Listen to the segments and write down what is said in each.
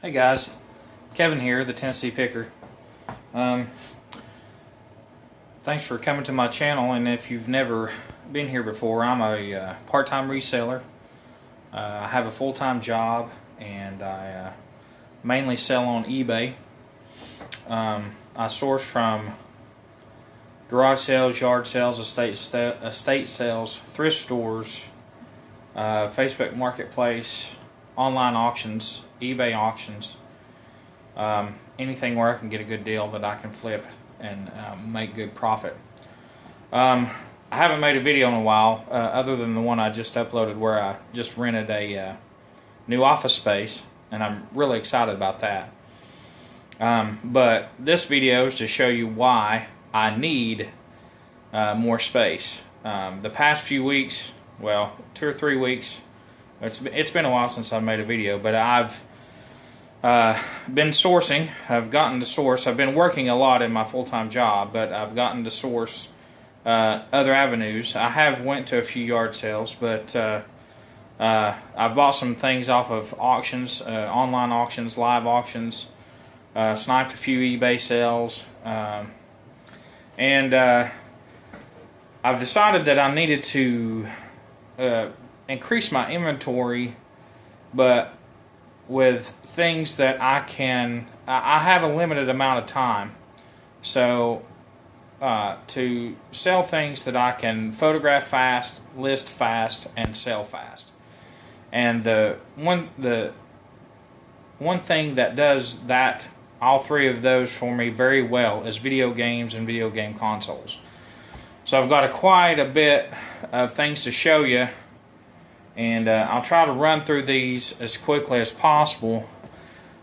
Hey guys, Kevin here, the Tennessee Picker. Thanks for coming to my channel, and if you've never been here before, I'm a part-time reseller. I have a full-time job, and I mainly sell on eBay. I source from garage sales, yard sales, estate sales, thrift stores, Facebook Marketplace, online auctions, eBay auctions, anything where I can get a good deal that I can flip and make good profit. I haven't made a video in a while, other than the one I just uploaded where I just rented a new office space, and I'm really excited about that. But this video is to show you why I need more space. The past few weeks, well, 2 or 3 weeks, it's been a while since I made a video, but I've been sourcing. I've gotten to source. I've been working a lot in my full-time job, but I've gotten to source other avenues. I have went to a few yard sales, but I've bought some things off of auctions, online auctions, live auctions, sniped a few eBay sales, and I've decided that I needed to increase my inventory, but with things that I have a limited amount of time, so to sell things that I can photograph fast, list fast, and sell fast. And the one thing that does that, all three of those for me very well, is video games and video game consoles. So I've got quite a bit of things to show you, and I'll try to run through these as quickly as possible.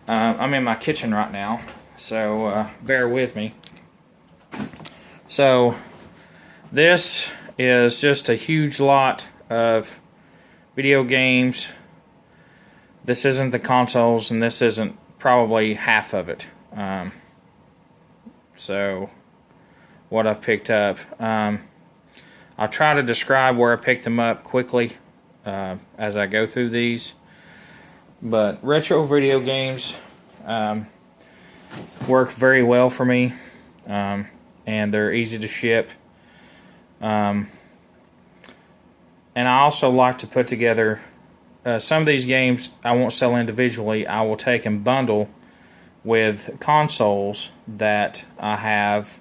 I'm in my kitchen right now, so bear with me. So this is just a huge lot of video games. This isn't the consoles, and this isn't probably half of it. So what I've picked up. I'll try to describe where I picked them up quickly as I go through these. But retro video games work very well for me, and they're easy to ship. And I also like to put together some of these games I won't sell individually. I will take and bundle with consoles that I have,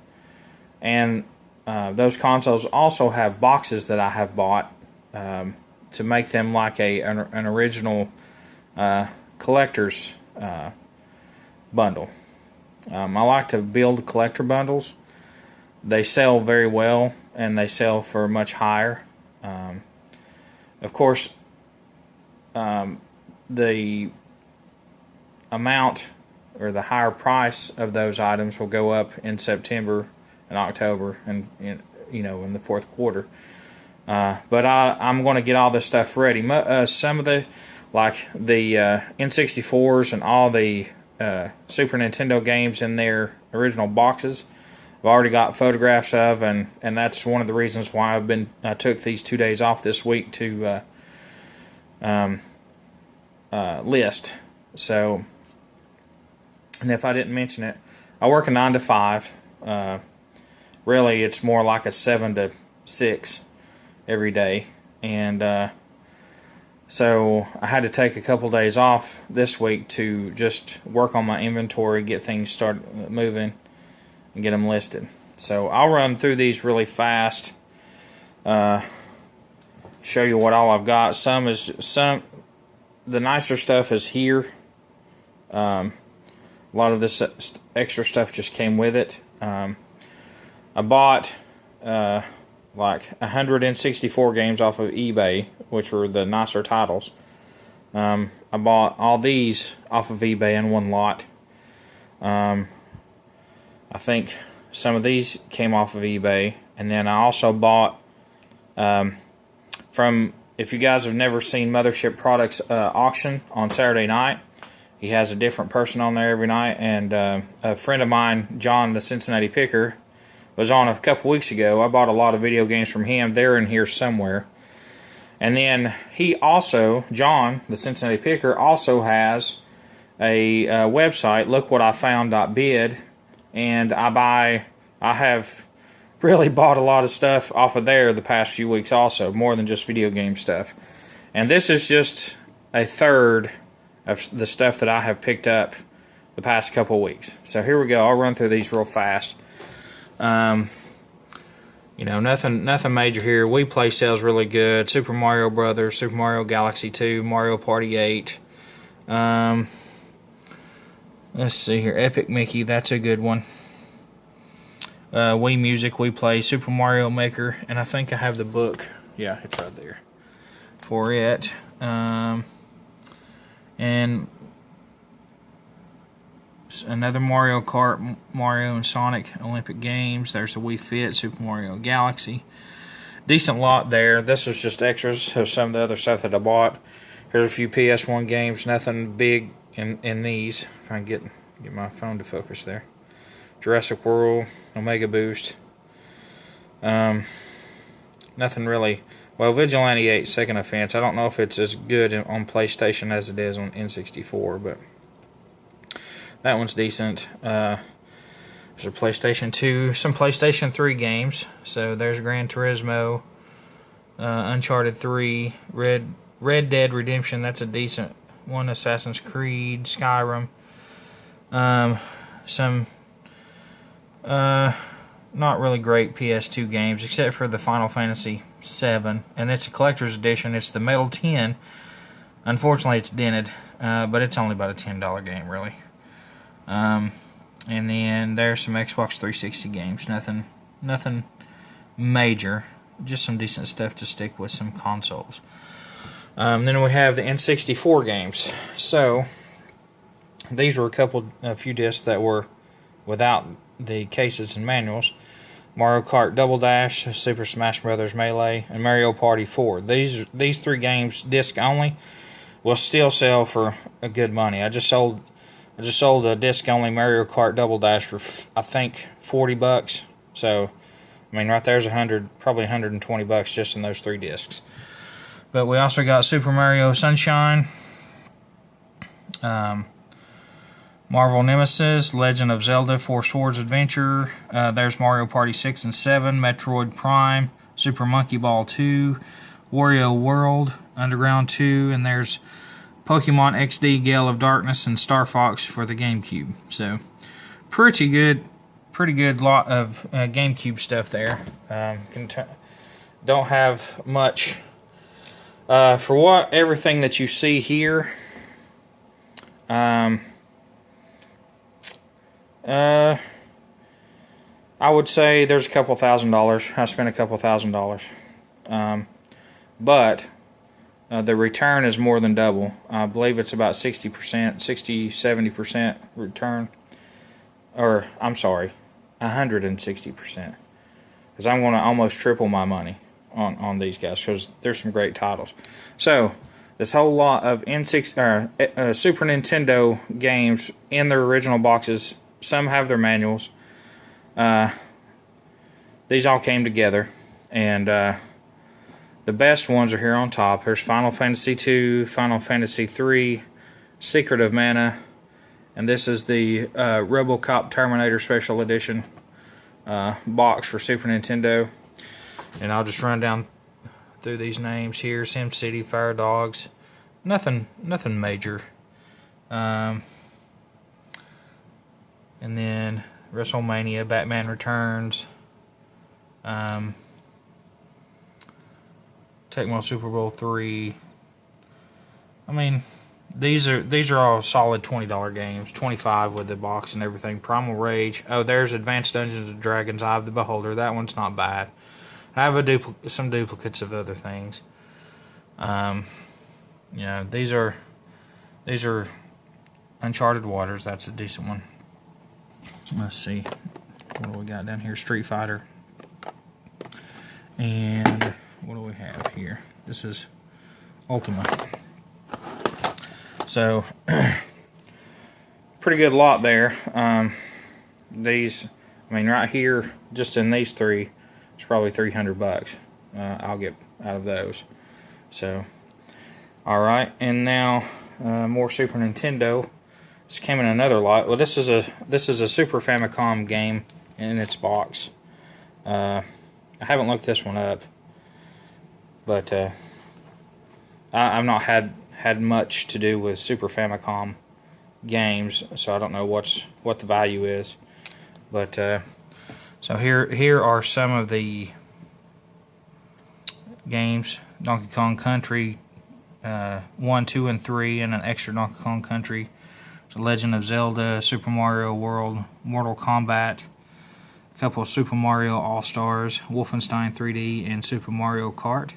and those consoles also have boxes that I have bought to make them like an original collector's bundle. I like to build collector bundles. They sell very well, and they sell for much higher. Of course, the amount or the higher price of those items will go up in September and October, and in the fourth quarter. But I'm going to get all this stuff ready. Some of the, like the N64s and all the Super Nintendo games in their original boxes, I've already got photographs of, and that's one of the reasons why I took these 2 days off this week to list. So, and if I didn't mention it, I work a 9 to 5. Really, it's more like a 7 to 6 every day, and so I had to take a couple days off this week to just work on my inventory, get things started moving, and get them listed. So I'll run through these really fast, show you what all I've got. The nicer stuff is here. A lot of this extra stuff just came with it. I bought like 164 games off of eBay, which were the nicer titles. I bought all these off of eBay in one lot. I think some of these came off of eBay, and then I also bought from, if you guys have never seen Mothership Products auction on Saturday night, he has a different person on there every night, and a friend of mine, John the Cincinnati Picker, was on a couple weeks ago. I bought a lot of video games from him. They're in here somewhere. And then he also, John, the Cincinnati Picker, also has a website, lookwhatifound.bid, and I have really bought a lot of stuff off of there the past few weeks also, more than just video game stuff. And this is just a third of the stuff that I have picked up the past couple weeks. So here we go. I'll run through these real fast. You know, nothing major here. We Play sells really good. Super Mario Brothers, Super Mario Galaxy 2, Mario Party 8. Let's see here. Epic Mickey, that's a good one. Wii Music, We Play, Super Mario Maker, and I think I have the book. Yeah, it's right there for it. And another Mario Kart, Mario and Sonic Olympic Games. There's a Wii Fit, Super Mario Galaxy. Decent lot there. This was just extras of some of the other stuff that I bought. Here's a few PS1 games. Nothing big in these. If I can get my phone to focus there. Jurassic World, Omega Boost. Nothing really. Well, Vigilante 8, Second Offense. I don't know if it's as good on PlayStation as it is on N64, but that one's decent. There's a PlayStation 2, some PlayStation 3 games. So there's Gran Turismo, Uncharted 3, Red Dead Redemption. That's a decent one. Assassin's Creed, Skyrim. Some not really great PS2 games, except for the Final Fantasy VII, and it's a collector's edition. It's the Metal 10. Unfortunately, it's dented, but it's only about a $10 game, really. And then there's some Xbox 360 games. Nothing major, just some decent stuff to stick with some consoles. Then we have the N64 games. So these were a few discs that were without the cases and manuals. Mario Kart Double Dash, Super Smash Bros. Melee, and Mario Party 4. These three games, disc only, will still sell for a good money. I just sold a disc only Mario Kart Double Dash for I think $40. So I mean, right there's probably $120 just in those three discs. But we also got Super Mario Sunshine, Marvel Nemesis, Legend of Zelda, Four Swords Adventure. There's Mario Party 6 and 7, Metroid Prime, Super Monkey Ball 2, Wario World, Underground 2, and there's Pokemon XD, Gale of Darkness, and Star Fox for the GameCube. So, pretty good lot of GameCube stuff there. Don't have much for everything that you see here. I would say there's a couple $1,000. I spent a couple $1,000. But the return is more than double. I believe it's about 70% return. Or, I'm sorry, 160%. Because I'm going to almost triple my money on these guys, because there's some great titles. So, this whole lot of Super Nintendo games in their original boxes. Some have their manuals. These all came together, and the best ones are here on top. There's Final Fantasy II, Final Fantasy III, Secret of Mana, and this is the RoboCop Terminator Special Edition box for Super Nintendo. And I'll just run down through these names here: SimCity, Fire Dogs. Nothing major. And then WrestleMania, Batman Returns, Tecmo Super Bowl 3. I mean, these are all solid $20 games, $25 with the box and everything. Primal Rage. Oh, there's Advanced Dungeons and Dragons: Eye of the Beholder. That one's not bad. I have some duplicates of other things. You know, these are Uncharted Waters. That's a decent one. Let's see, what do we got down here? Street Fighter. And what do we have here? This is Ultima. So, pretty good lot there. These, I mean, right here, just in these three, it's probably $300 I'll get out of those. So, alright, and now more Super Nintendo. This came in another lot. Well, this is a Super Famicom game in its box. I haven't looked this one up, but I've not had much to do with Super Famicom games, so I don't know what the value is. But so here are some of the games: Donkey Kong Country 1, 2, and 3, and an extra Donkey Kong Country. The Legend of Zelda, Super Mario World, Mortal Kombat, a couple of Super Mario All-Stars, Wolfenstein 3D, and Super Mario Kart.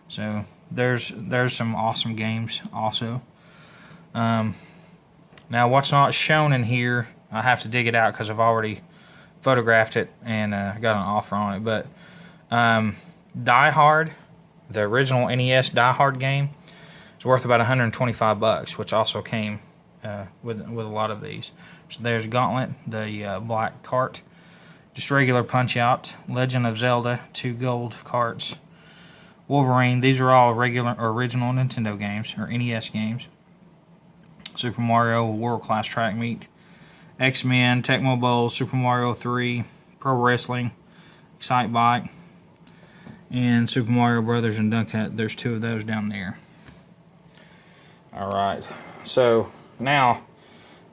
So there's some awesome games also. Now what's not shown in here, I have to dig it out because I've already photographed it and got an offer on it. But Die Hard, the original NES Die Hard game, is worth about $125, which also came with a lot of these. So there's Gauntlet, the black cart, just regular Punch Out, Legend of Zelda, 2 gold carts, Wolverine. These are all regular original Nintendo games or NES games. Super Mario World Class Track Meet, X-Men, Tecmo Bowl, Super Mario 3, Pro Wrestling, Excite Bike, and Super Mario Brothers and Duck Hunt. There's 2 of those down there. Alright, so now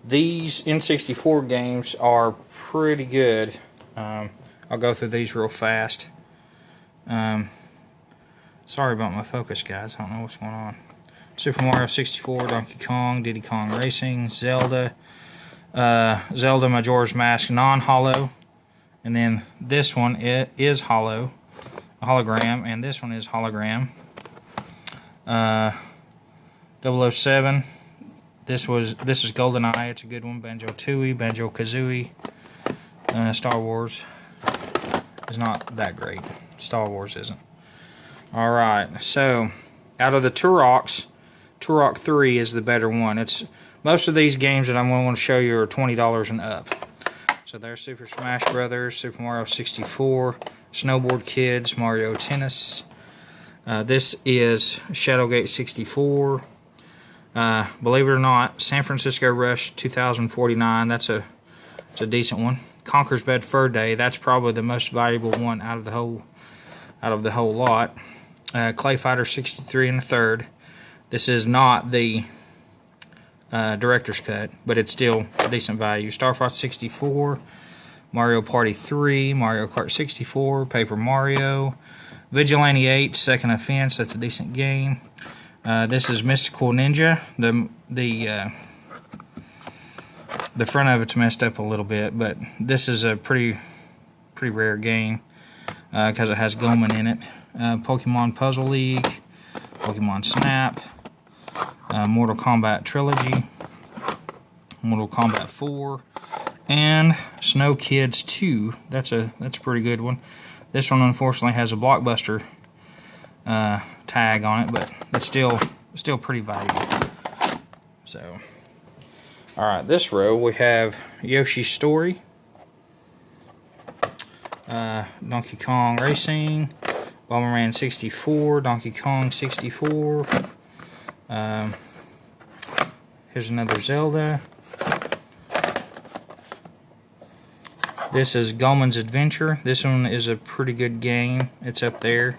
these N64 games are pretty good. I'll go through these real fast. Sorry about my focus, guys. I don't know what's going on. Super Mario 64, Donkey Kong, Diddy Kong Racing, Zelda, Zelda Majora's Mask non-hollow, and then this one is hollow, a hologram, and this one is hologram. 007. This is GoldenEye. It's a good one. Banjo-Tooie, Banjo-Kazooie. Star Wars is not that great. Star Wars isn't. Alright, so out of the Turok 3 is the better one. Most of these games that I'm going to show you are $20 and up. So there's Super Smash Brothers, Super Mario 64, Snowboard Kids, Mario Tennis. This is Shadowgate 64. Believe it or not, San Francisco Rush 2049. That's a decent one. Conker's Bad Fur Day. That's probably the most valuable one out of the whole lot. Clay Fighter 63 and a third. This is not the director's cut, but it's still decent value. Star Fox 64, Mario Party 3, Mario Kart 64, Paper Mario, Vigilante 8, Second Offense. That's a decent game. This is Mystical Ninja. The front of it's messed up a little bit, but this is a pretty rare game because it has Goemon in it. Pokemon Puzzle League, Pokemon Snap, Mortal Kombat Trilogy, Mortal Kombat 4, and Snow Kids 2. That's a pretty good one. This one unfortunately has a Blockbuster tag on it, but it's still pretty valuable. So, all right, this row we have Yoshi's Story, Donkey Kong Racing, Bomberman 64, Donkey Kong 64. Here's another Zelda. This is Goemon's Adventure. This one is a pretty good game. It's up there.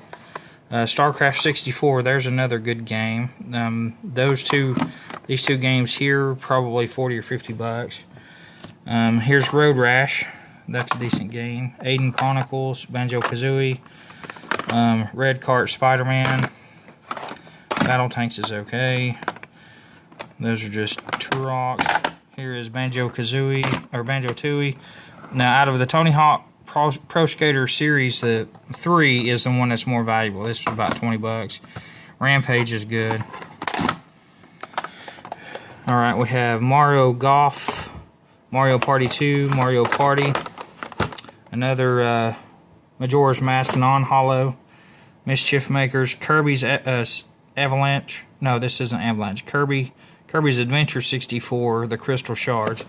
StarCraft 64. There's another good game. These two games here, probably 40 or 50 bucks. Here's Road Rash. That's a decent game. Aiden Chronicles, Banjo-Kazooie, Red Kart Spider-Man. Battle Tanks is okay. Those are just Turok. Here is Banjo-Kazooie, or Banjo-Tooie. Now, out of the Tony Hawk Pro Skater Series, the 3 is the one that's more valuable. This is about 20 bucks. Rampage is good. Alright, we have Mario Golf, Mario Party 2, Mario Party, another Majora's Mask non-hollow, Mischief Makers, Kirby's Avalanche. No, this isn't Avalanche. Kirby's Adventure 64, the Crystal Shards.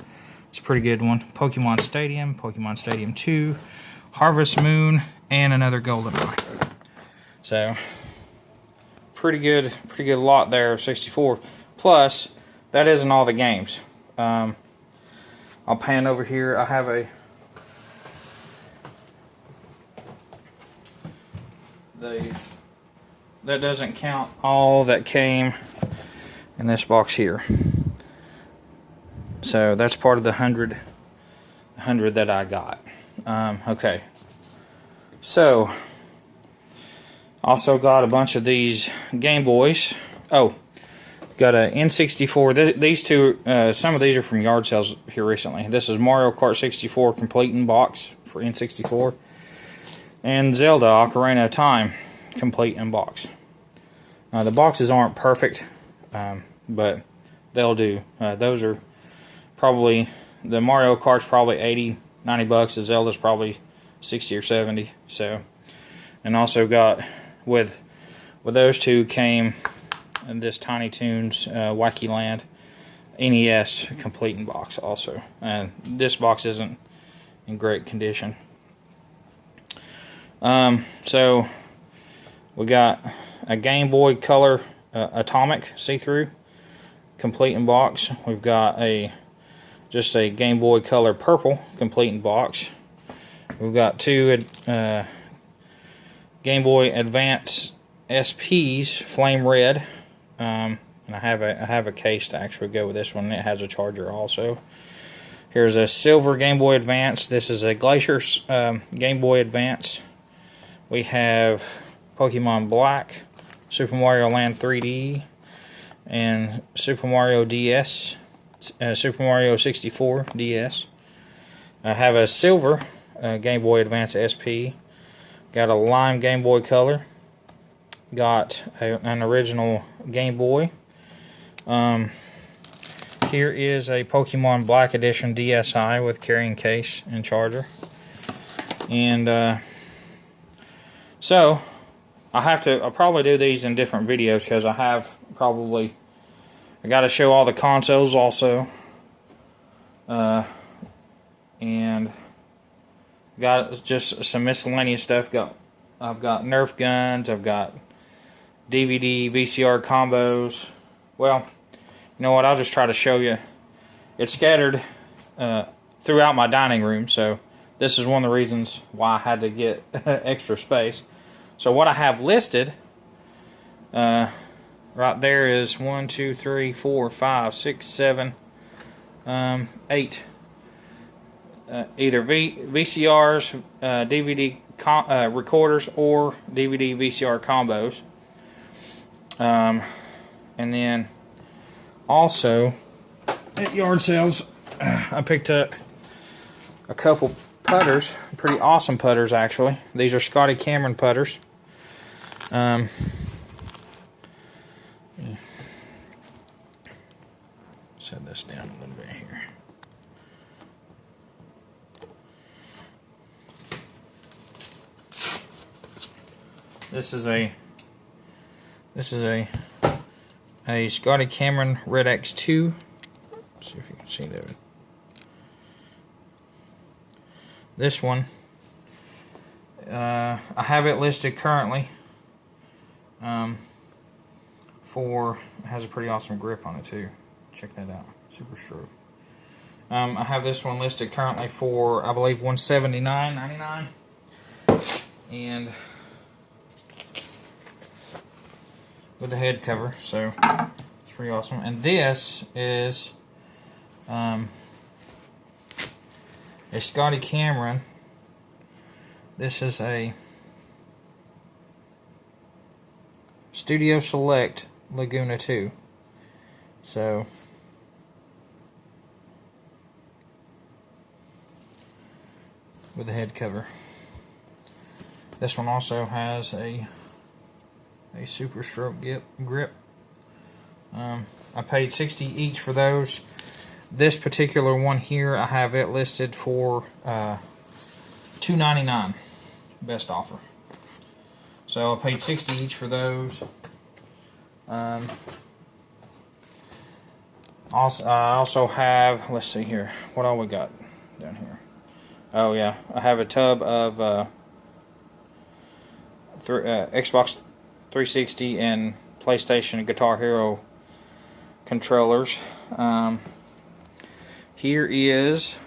It's a pretty good one. Pokemon Stadium 2, Harvest Moon, and another GoldenEye. So, pretty good lot there of 64. Plus, that isn't all the games. I'll pan over here. I have that doesn't count all that came in this box here. So that's part of the 100 that I got. Okay. So also got a bunch of these Game Boys. Oh, got a N64. These two, some of these are from yard sales here recently. This is Mario Kart 64 complete in box for N64, and Zelda Ocarina of Time complete in box. The boxes aren't perfect, but they'll do. Those are probably, the Mario Kart's probably 80, 90 bucks. The Zelda's probably 60 or 70. So, and also got with those two came this Tiny Toons Wacky Land NES complete in box also. And this box isn't in great condition. So we got a Game Boy Color Atomic see-through complete in box. We've got just a Game Boy Color Purple complete in box. We've got two Game Boy Advance SPs Flame Red, and I have a case to actually go with this one. It has a charger also. Here's a silver Game Boy Advance. This is a Glacier Game Boy Advance. We have Pokemon Black, Super Mario Land 3D, and Super Mario DS, Super Mario 64 DS. I have a silver Game Boy Advance SP. Got a lime Game Boy Color. Got an original Game Boy. Here is a Pokemon Black Edition DSi with carrying case and charger. And so I'll probably do these in different videos, because I got to show all the consoles also. And got just some miscellaneous stuff. I've got Nerf guns. I've got DVD, VCR combos. Well, you know what? I'll just try to show you. It's scattered throughout my dining room, so this is one of the reasons why I had to get extra space. So what I have listed right there is 1, 2, 3, 4, 5, 6, 7, 8. Either VCRs, DVD recorders, or DVD VCR combos. And then also at yard sales, I picked up a couple putters, pretty awesome putters actually. These are Scotty Cameron putters. Set this down a little bit here. This is a Scotty Cameron Red X2. Let's see if you can see that. This one, I have it listed currently for, it has a pretty awesome grip on it too. Check that out, Super Stroke. I have this one listed currently for, I believe, $179.99, and with the head cover, so it's pretty awesome. And this is a Scotty Cameron. This is a Studio Select Laguna 2. So with the head cover. This one also has a Super Stroke grip. I paid $60 each for those. This particular one here, I have it listed for $2.99, best offer. So I paid $60 each for those. Also, I also have, let's see here, what all we got down here? Oh yeah, I have a tub of Xbox 360 and PlayStation and Guitar Hero controllers. Here is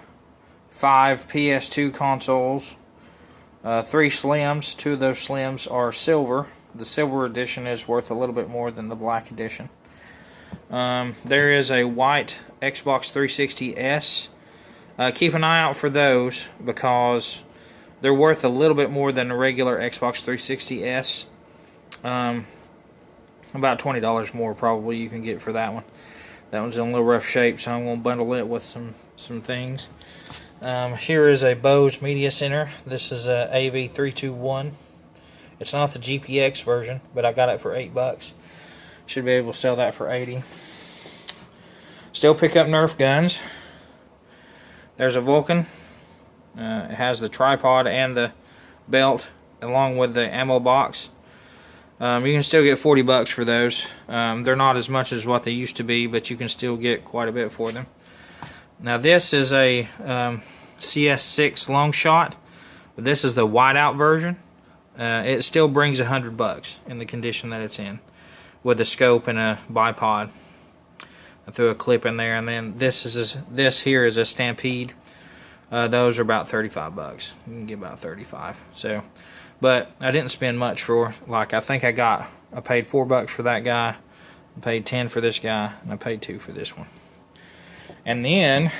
5 PS2 consoles, 3 Slims. 2 of those Slims are silver. The silver edition is worth a little bit more than the black edition. There is a white Xbox 360S. Keep an eye out for those because they're worth a little bit more than a regular Xbox 360S. About $20 more probably you can get for that one. That one's in a little rough shape, so I'm going to bundle it with some things. Here is a Bose Media Center. This is a AV321. It's not the GPX version, but I got it for $8. Should be able to sell that for $80. Still pick up Nerf guns. There's a Vulcan. It has the tripod and the belt along with the ammo box. You can still get $40 for those. They're not as much as what they used to be, but you can still get quite a bit for them. Now this is a CS6 long shot, but this is the whiteout version. It still brings $100 in the condition that it's in, with a scope and a bipod. I threw a clip in there, and then this here is a Stampede. Those are about $35. You can get about $35. So. But I didn't spend much for, like, I think I paid $4 for that guy, I paid $10 for this guy, and I paid $2 for this one. And then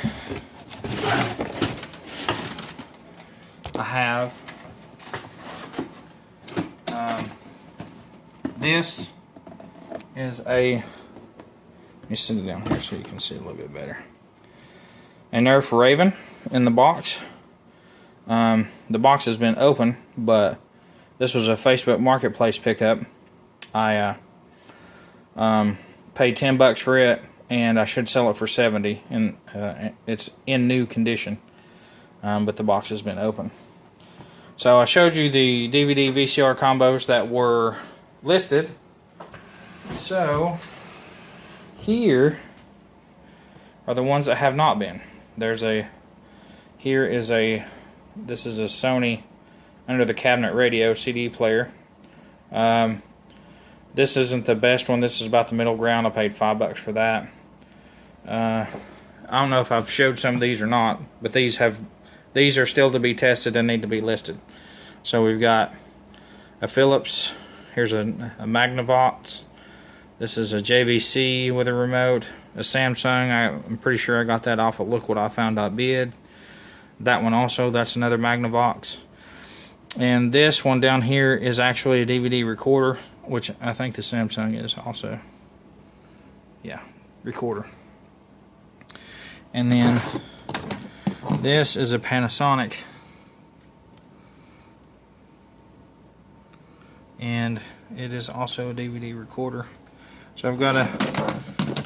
I have this is a, let me sit it down here so you can see a little bit better. A Nerf Raven in the box. The box has been open, but this was a Facebook Marketplace pickup. I paid $10 for it, and I should sell it for $70, and it's in new condition, but the box has been open. So I showed you the DVD VCR combos that were listed. So here are the ones that have not been. This is a Sony under the cabinet radio CD player. This isn't the best one. This is about the middle ground. I paid $5 for that. I don't know if I've showed some of these or not, but these are still to be tested and need to be listed. So we've got a Philips. Here's a Magnavox. This is a JVC with a remote. A Samsung. I'm pretty sure I got that off of LookWhatIFound.bid. That one also, that's another Magnavox. And this one down here is actually a DVD recorder, which I think the Samsung is also. Yeah, recorder. And then this is a Panasonic. And it is also a DVD recorder. So I've got to,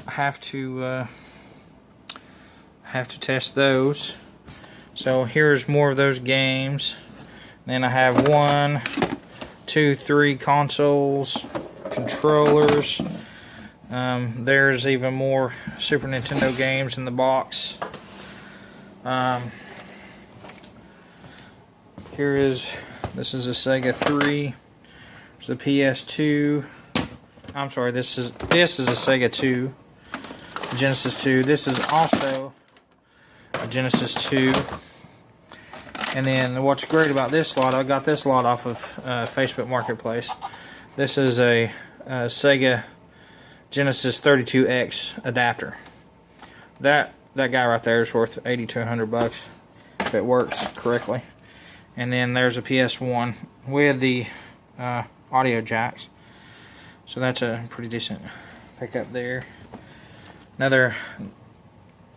I have to test those. So here's more of those games. Then I have 1, 2, 3 consoles, controllers. There's even more Super Nintendo games in the box. This is a Sega 3. There's a PS2. I'm sorry, this is a Sega 2. Genesis 2. This is also a Genesis 2. And then what's great about this lot, I got this lot off of Facebook Marketplace. This is a Sega Genesis 32X adapter. That guy right there is worth $80 to $100 if it works correctly. And then there's a PS1 with the audio jacks. So that's a pretty decent pickup there. Another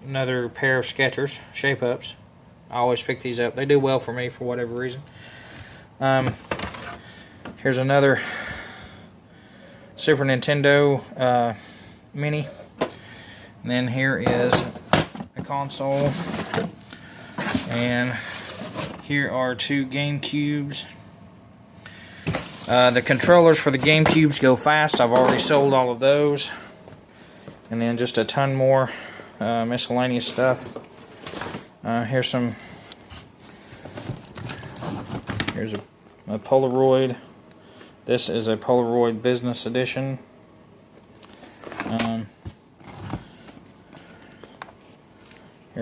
pair of Skechers shape-ups. I always pick these up. They do well for me for whatever reason. Here's another Super Nintendo Mini. And then here is a console. And here are 2 GameCubes. The controllers for the GameCubes go fast. I've already sold all of those. And then just a ton more miscellaneous stuff. Here's a Polaroid. This is a Polaroid Business Edition.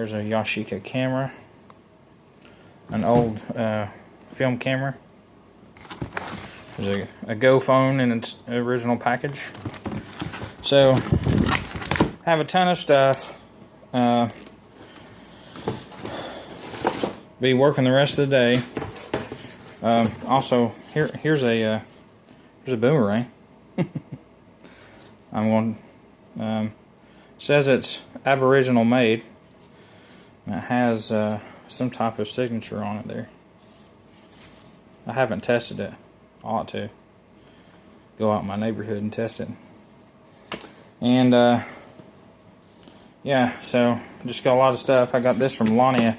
Here's a Yashica camera, an old film camera. There's a Go phone in its original package. So, have a ton of stuff. Be working the rest of the day. Also, here's a boomerang. I'm going. Says it's Aboriginal made. And it has some type of signature on it there. I haven't tested it. I ought to go out in my neighborhood and test it. And yeah, so just got a lot of stuff. I got this from Lania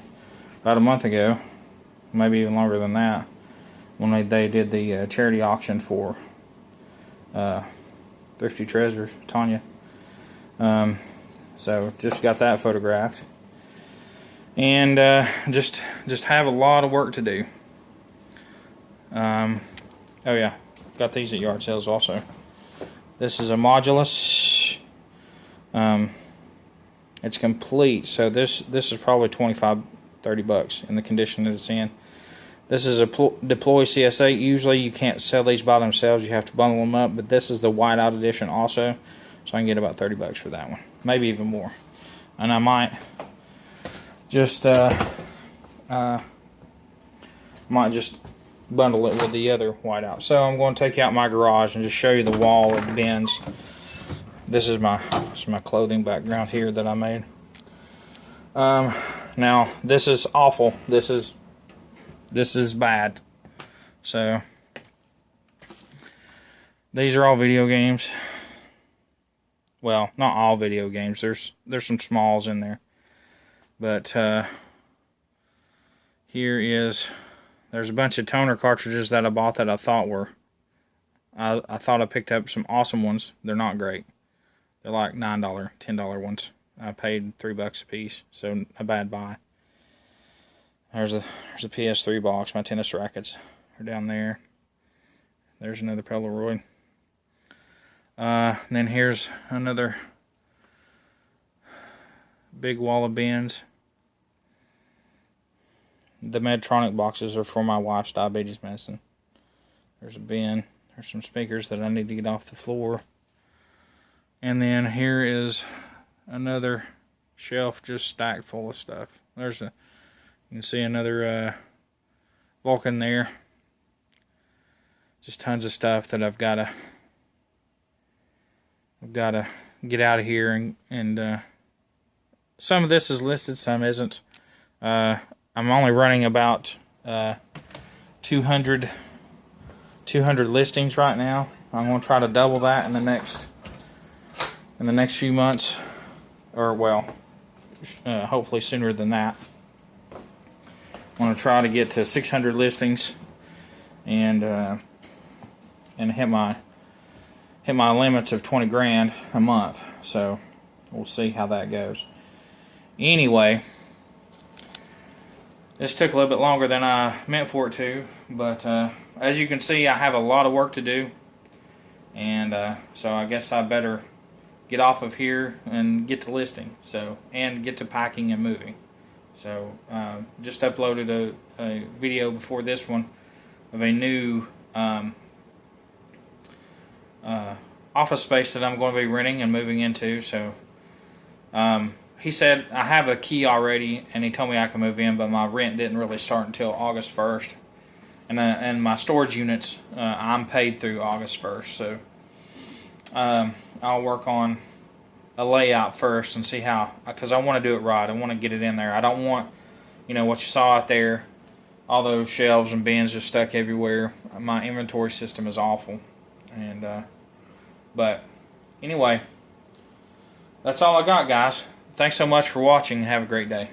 about a month ago, maybe even longer than that, when they did the charity auction for Thrifty Treasures, Tanya. So just got that photographed, and just have a lot of work to do. Oh yeah, got these at yard sales also. This is a Modulus. It's complete, so this is probably $25-30 in the condition that it's in. This is a Deploy CS8. Usually you can't sell these by themselves, you have to bundle them up, but this is the whiteout edition also, so I can get about $30 for that one, maybe even more. And I might just bundle it with the other whiteout. So I'm going to take you out my garage and just show you the wall of bins. This is my clothing background here that I made. Now this is awful. This is bad. So these are all video games. Well, not all video games. There's some smalls in there. But there's a bunch of toner cartridges that I bought that I thought were I thought I picked up some awesome ones. They're not great. They're like $9, $10 ones. I paid $3 a piece, so a bad buy. There's a PS3 box. My tennis rackets are down there. There's another Polaroid. Then here's another big wall of bins. The Medtronic boxes are for my wife's diabetes medicine. There's a bin. There's some speakers that I need to get off the floor. And then here is another shelf just stacked full of stuff. You can see another Vulcan there. Just tons of stuff that I've got to get out of here, and some of this is listed, some isn't. I'm only running about 200 listings right now. I'm going to try to double that in the next few months, or well, hopefully sooner than that. I want to try to get to 600 listings and hit my limits of 20 grand a month. So we'll see how that goes. Anyway, this took a little bit longer than I meant for it to, but as you can see, I have a lot of work to do, and so I guess I better get off of here and get to listing, and get to packing and moving. So just uploaded a video before this one of a new office space that I'm going to be renting and moving into. So he said I have a key already, and he told me I can move in, but my rent didn't really start until August 1st. And my storage units, I'm paid through August 1st. So I'll work on a layout first and see how, because I want to do it right. I want to get it in there. I don't want, what you saw out there, all those shelves and bins just stuck everywhere. My inventory system is awful. And but anyway, that's all I got, guys. Thanks so much for watching. Have a great day.